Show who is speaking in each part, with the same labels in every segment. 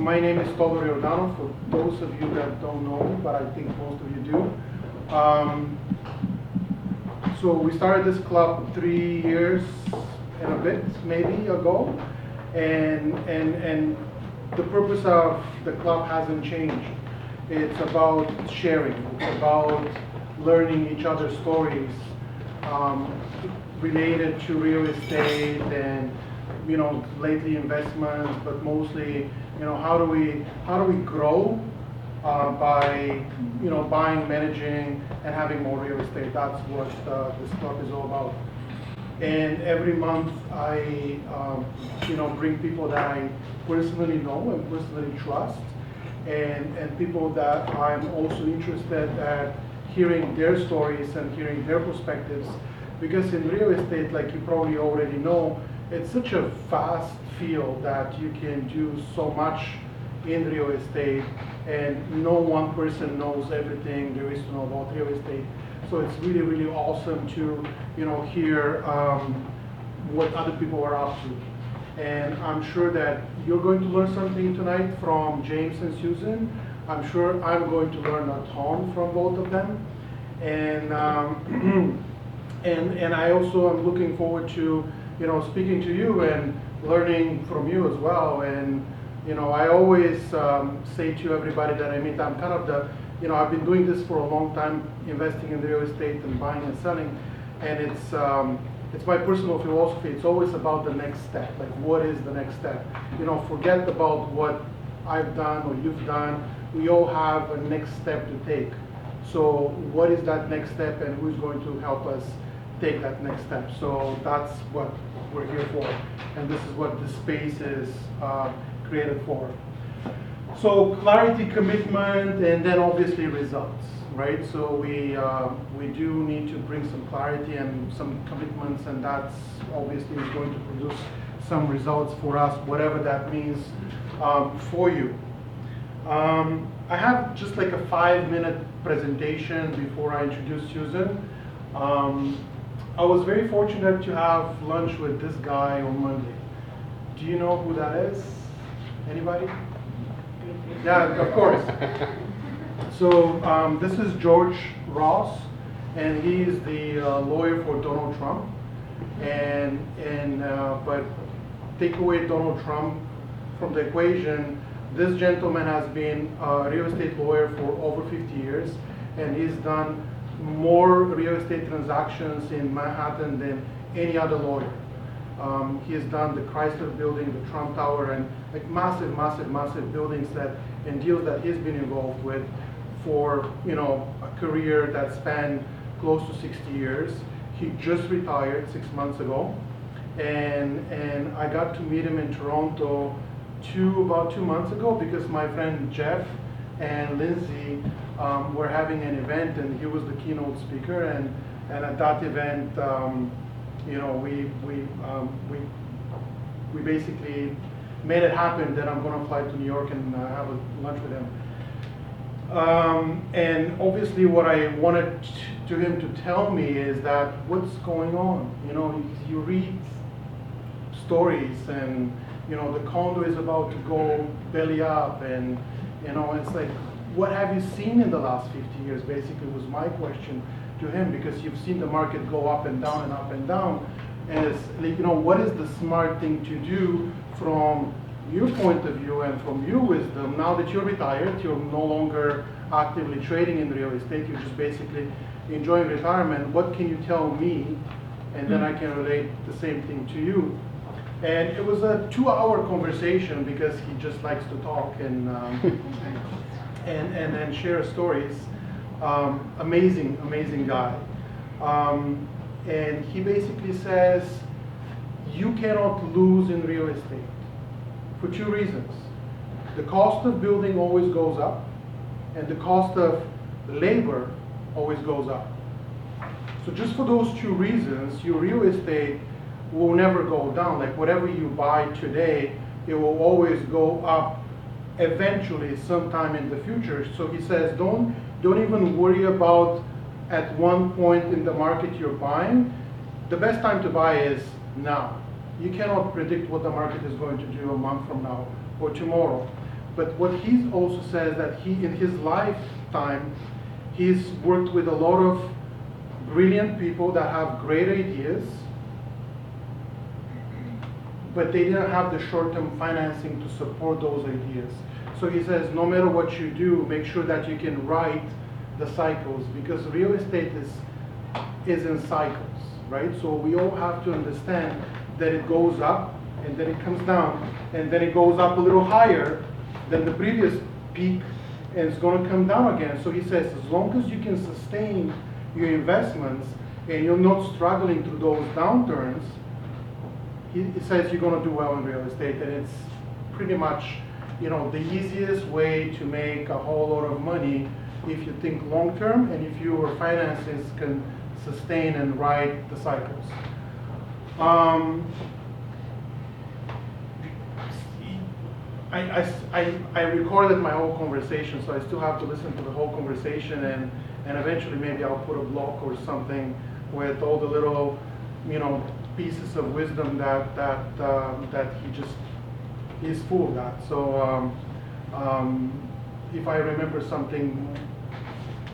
Speaker 1: So my name is Todor Yordanov, for those of you that don't know me, but I think most of you do. So we started this club 3 years and a bit, maybe, ago. And the purpose of the club hasn't changed. It's about sharing. It's about learning each other's stories related to real estate and lately investments, but mostly how do we grow by buying, managing, and having more real estate. That's what this club is all about. And every month I bring people that I personally know and personally trust, and people that I'm also interested at hearing their stories and hearing their perspectives, because in real estate, like you probably already know, it's such a vast field that you can do so much in real estate, and no one person knows everything there is to know about real estate. So it's really, really awesome to hear what other people are up to. And I'm sure that you're going to learn something tonight from James and Susan. I'm sure I'm going to learn a ton from both of them. And and I also am looking forward to speaking to you and learning from you as well. And I always say to everybody that I meet, I'm kind of the I've been doing this for a long time, investing in real estate and buying and selling, and it's my personal philosophy. It's always about the next step. Like, what is the next step? Forget about what I've done or you've done. We all have a next step to take. So what is that next step, and who's going to help us take that next step? So that's what we're here for, and this is what the space is created for. So clarity, commitment, and then obviously results, right? So we do need to bring some clarity and some commitments, and that's obviously is going to produce some results for us, whatever that means for you. I have just like a 5-minute presentation before I introduce Susan. I was very fortunate to have lunch with this guy on Monday. Do you know who that is? Anybody? Yeah, of course. So this is George Ross, and he's the lawyer for Donald Trump. But take away Donald Trump from the equation. This gentleman has been a real estate lawyer for over 50 years, and he's done more real estate transactions in Manhattan than any other lawyer. He has done the Chrysler Building, the Trump Tower, and like massive, massive, massive buildings and deals that he's been involved with for a career that spanned close to 60 years. He just retired 6 months ago, and I got to meet him in Toronto about 2 months ago, because my friend Jeff and Lindsay were having an event, and he was the keynote speaker, and at that event we basically made it happen that I'm going to fly to New York and have a lunch with him. And obviously what I wanted him to tell me is that what's going on. You read stories, and the condo is about to go belly up, and it's like, what have you seen in the last 50 years, basically, was my question to him, because you've seen the market go up and down and up and down. And it's like, what is the smart thing to do from your point of view and from your wisdom? Now that you're retired, you're no longer actively trading in real estate, you're just basically enjoying retirement. What can you tell me? And then I can relate the same thing to you. And it was a 2-hour conversation, because he just likes to talk and and share stories. Amazing, amazing guy. And he basically says, you cannot lose in real estate for 2 reasons. The cost of building always goes up, and the cost of labor always goes up. So just for those 2 reasons, your real estate will never go down. Like, whatever you buy today, it will always go up eventually sometime in the future. So he says, don't even worry about at one point in the market you're buying. The best time to buy is now. You cannot predict what the market is going to do a month from now or tomorrow. But what he also says that he, in his lifetime, he's worked with a lot of brilliant people that have great ideas, but they didn't have the short-term financing to support those ideas. So he says, no matter what you do, make sure that you can ride the cycles, because real estate is in cycles, right? So we all have to understand that it goes up, and then it comes down, and then it goes up a little higher than the previous peak, and it's going to come down again. So he says, as long as you can sustain your investments and you're not struggling through those downturns, he says you're going to do well in real estate. And it's pretty much, the easiest way to make a whole lot of money if you think long term and if your finances can sustain and ride the cycles. I recorded my whole conversation, so I still have to listen to the whole conversation, and eventually maybe I'll put a blog or something with all the little, pieces of wisdom that he just is full of that. So if I remember something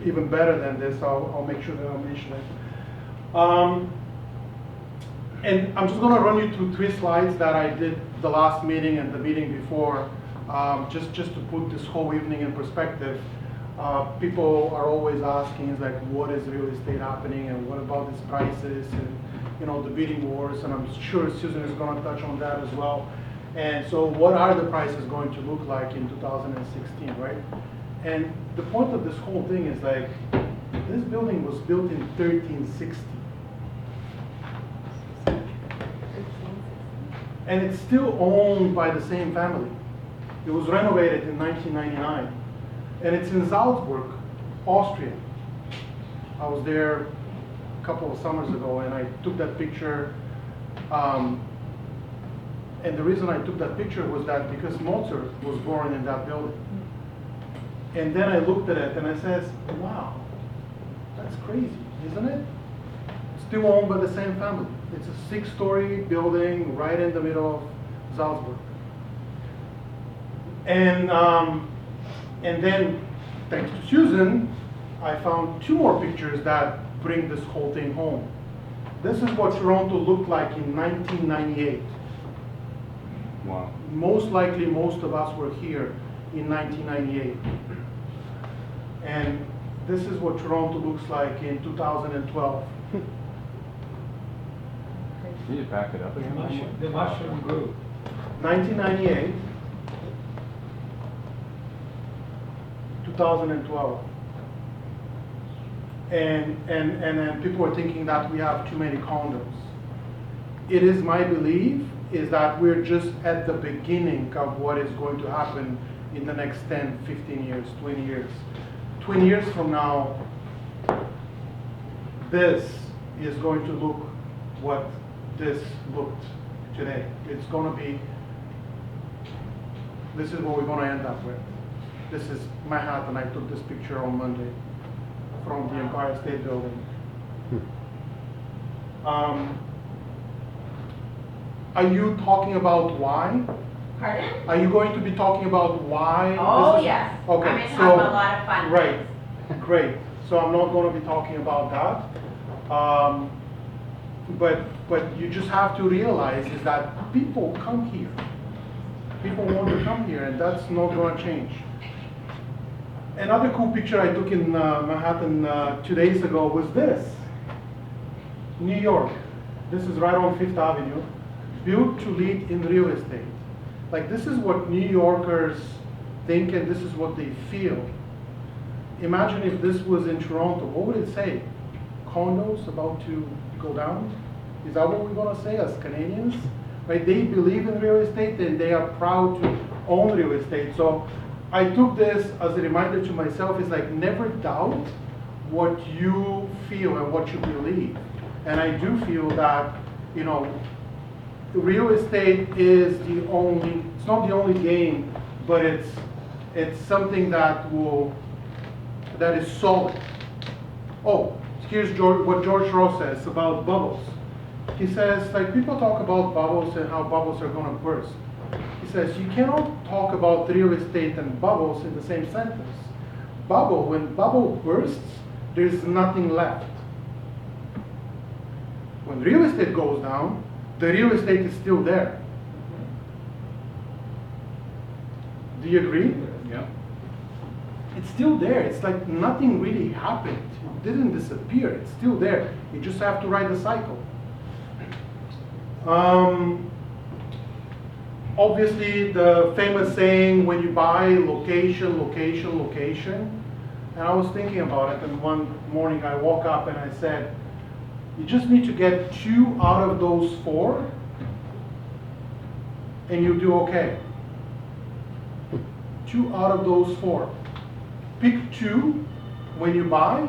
Speaker 1: even better than this, I'll make sure that I'll mention it. And I'm just going to run you through 3 slides that I did the last meeting and the meeting before, just to put this whole evening in perspective. People are always asking, like, what is real estate happening, and what about these prices, and the bidding wars, and I'm sure Susan is going to touch on that as well. And so what are the prices going to look like in 2016, right? And the point of this whole thing is, like, this building was built in 1360. And it's still owned by the same family. It was renovated in 1999. And it's in Salzburg, Austria. I was there a couple of summers ago, and I took that picture. And the reason I took that picture was that because Mozart was born in that building. And then I looked at it and I said, wow, that's crazy, isn't it? Still owned by the same family. It's a 6-story building right in the middle of Salzburg. And then, thanks to Susan, I found 2 more pictures that bring this whole thing home. This is what Toronto looked like in 1998.
Speaker 2: Wow.
Speaker 1: Most likely, most of us were here in 1998. And this is what Toronto looks like in 2012.
Speaker 2: Can you back it up again?
Speaker 3: The mushroom grew.
Speaker 1: 1998, 2012. And people are thinking that we have too many condos. It is my belief is that we're just at the beginning of what is going to happen in the next 10, 15 years, 20 years. 20 years from now, this is going to look what this looked today. It's going to be, this is what we're going to end up with. This is Manhattan. I took this picture on Monday from the Empire State Building. Are you talking about why?
Speaker 4: Pardon?
Speaker 1: Are you going to be talking about why?
Speaker 4: Oh,
Speaker 1: this is,
Speaker 4: yes.
Speaker 1: Okay,
Speaker 4: I'm going to
Speaker 1: so,
Speaker 4: talk about a lot of fun
Speaker 1: right,
Speaker 4: things.
Speaker 1: great. So I'm not going to be talking about that. But you just have to realize is that people come here. People want to come here, and that's not going to change. Another cool picture I took in Manhattan 2 days ago was this. New York. This is right on 5th Avenue. Built to lead in real estate. Like, this is what New Yorkers think, and this is what they feel. Imagine if this was in Toronto. What would it say? Condos about to go down? Is that what we're going to say as Canadians? Right? They believe in real estate, and they are proud to own real estate. So I took this as a reminder to myself, is like, never doubt what you feel and what you believe. And I do feel that, real estate is the only, it's not the only game, but it's something that is solid. Oh, here's what George Ross says about bubbles. He says, like, people talk about bubbles and how bubbles are going to burst. He says you cannot talk about real estate and bubbles in the same sentence. When bubble bursts, there's nothing left. When real estate goes down, the real estate is still there. Do you agree?
Speaker 2: Yeah.
Speaker 1: It's still there. It's like nothing really happened. It didn't disappear. It's still there. You just have to ride the cycle. Obviously, the famous saying, when you buy, location, location, location. And I was thinking about it, and one morning I woke up and I said, you just need to get 2 out of those 4, and you'll do okay. 2 out of those 4. Pick 2 when you buy,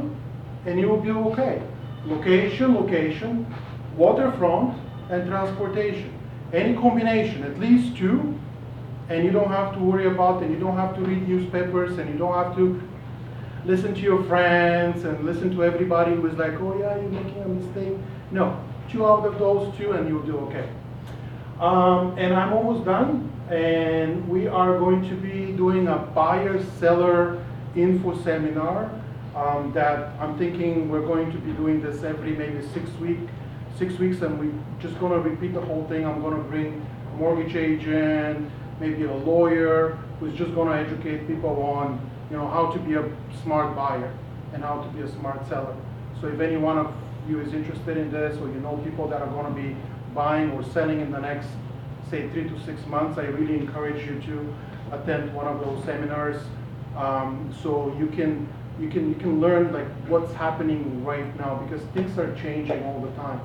Speaker 1: and you will be okay. Location, location, waterfront, and transportation. Any combination, at least 2, and you don't have to worry about, and you don't have to read newspapers, and you don't have to listen to your friends and listen to everybody who is like, oh yeah, you're making a mistake. No, 2 out of those 2, and you'll do okay. And I'm almost done, and we are going to be doing a buyer-seller info seminar that I'm thinking we're going to be doing this every maybe 6 weeks, and we're just going to repeat the whole thing. I'm going to bring a mortgage agent, maybe a lawyer, who's just going to educate people on, you know, how to be a smart buyer and how to be a smart seller. So if any one of you is interested in this, or you know people that are going to be buying or selling in the next, say, 3 to 6 months, I really encourage you to attend one of those seminars, so you can learn like what's happening right now, because things are changing all the time.